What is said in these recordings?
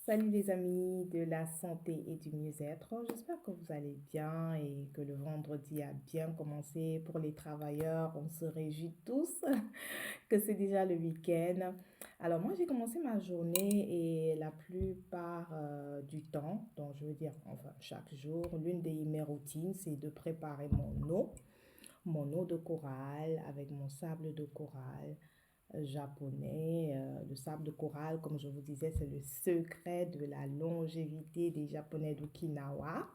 Salut les amis de la santé et du mieux-être. J'espère que vous allez bien et que le vendredi a bien commencé pour les travailleurs. On se réjouit tous que c'est déjà le week-end. Alors moi j'ai commencé ma journée et la plupart du temps, donc je veux dire enfin chaque jour, l'une de mes routines c'est de préparer mon eau de corail avec mon sable de corail japonais. Le sable de corail, comme je vous disais, c'est le secret de la longévité des Japonais d'Okinawa.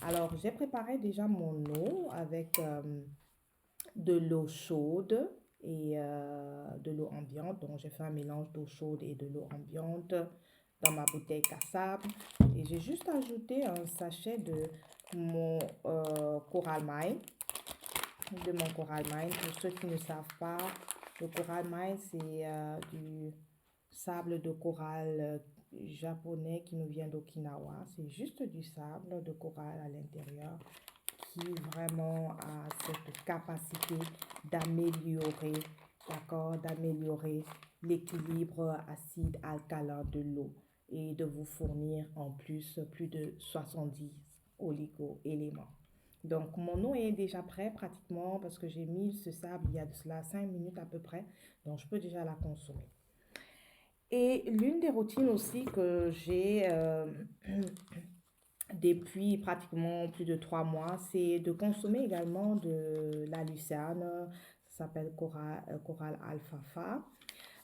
Alors, j'ai préparé déjà mon eau avec de l'eau chaude et de l'eau ambiante. Donc, j'ai fait un mélange d'eau chaude et de l'eau ambiante dans ma bouteille cassable. Et j'ai juste ajouté un sachet mon Coral Mine, de mon Coral Mine. Pour ceux qui ne savent pas, le Coral Mine, c'est du sable de corail japonais qui nous vient d'Okinawa. C'est juste du sable de corail à l'intérieur qui vraiment a cette capacité d'améliorer, d'accord, d'améliorer l'équilibre acide-alcalin de l'eau et de vous fournir en plus de 70 oligo-éléments. Donc, mon eau est déjà prête pratiquement parce que j'ai mis ce sable il y a de cela 5 minutes à peu près. Donc, je peux déjà la consommer. Et l'une des routines aussi que j'ai depuis pratiquement plus de 3 mois, c'est de consommer également de la lucerne. Ça s'appelle Coral Alfalfa.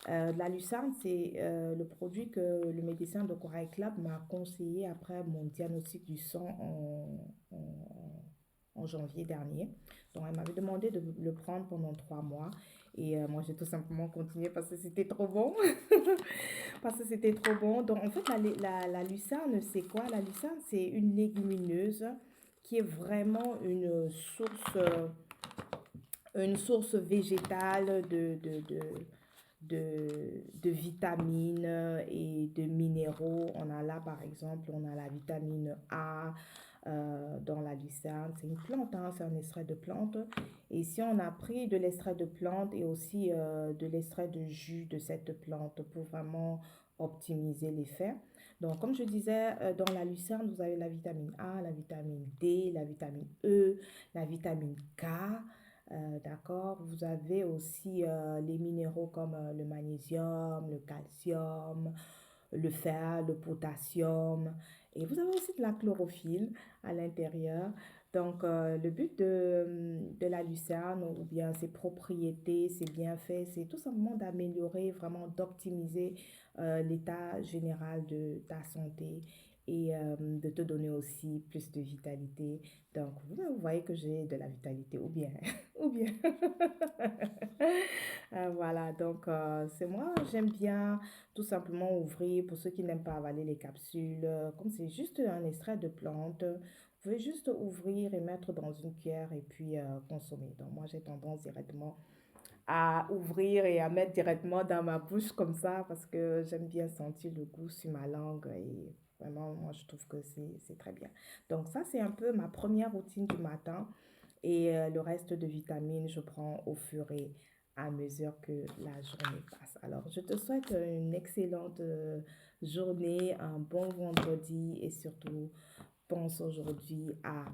La lucerne, c'est le produit que le médecin de Corail Club m'a conseillé après mon diagnostic du sang en janvier dernier. Donc, elle m'avait demandé de le prendre pendant 3 mois. Et moi, j'ai tout simplement continué parce que c'était trop bon. Parce que c'était trop bon. Donc, en fait, la lucerne, c'est quoi? La lucerne, c'est une légumineuse qui est vraiment une source végétale de vitamines et de minéraux. On a là, par exemple, on a la vitamine A dans la lucerne. C'est une plante, hein, c'est un extrait de plante. Et si on a pris de l'extrait de plante et aussi de l'extrait de jus de cette plante pour vraiment optimiser l'effet. Donc, comme je disais, dans la lucerne, vous avez la vitamine A, la vitamine D, la vitamine E, la vitamine K. D'accord. Vous avez aussi les minéraux comme le magnésium, le calcium, le fer, le potassium. Et vous avez aussi de la chlorophylle à l'intérieur. Donc, le but de la lucerne, ou bien ses propriétés, ses bienfaits, c'est tout simplement d'améliorer, vraiment d'optimiser l'état général de ta santé et de te donner aussi plus de vitalité. Donc, vous voyez que j'ai de la vitalité, ou bien, ou bien. Voilà, donc c'est moi, j'aime bien tout simplement ouvrir, pour ceux qui n'aiment pas avaler les capsules, comme c'est juste un extrait de plante, vous pouvez juste ouvrir et mettre dans une cuillère et puis consommer. Donc moi j'ai tendance directement à ouvrir et à mettre directement dans ma bouche comme ça parce que j'aime bien sentir le goût sur ma langue et vraiment moi je trouve que c'est très bien. Donc ça c'est un peu ma première routine du matin et le reste de vitamines je prends au fur et à mesure que la journée passe. Alors je te souhaite une excellente journée, un bon vendredi et surtout pense aujourd'hui à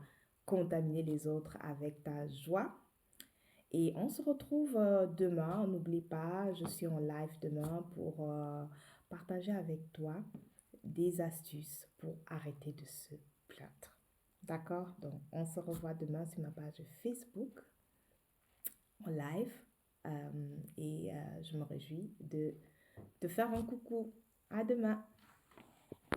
contaminer les autres avec ta joie et on se retrouve demain. N'oublie pas, je suis en live demain pour partager avec toi des astuces pour arrêter de se plaindre. D'accord? Donc, on se revoit demain sur ma page Facebook en live. Et je me réjouis de te faire un coucou. À demain.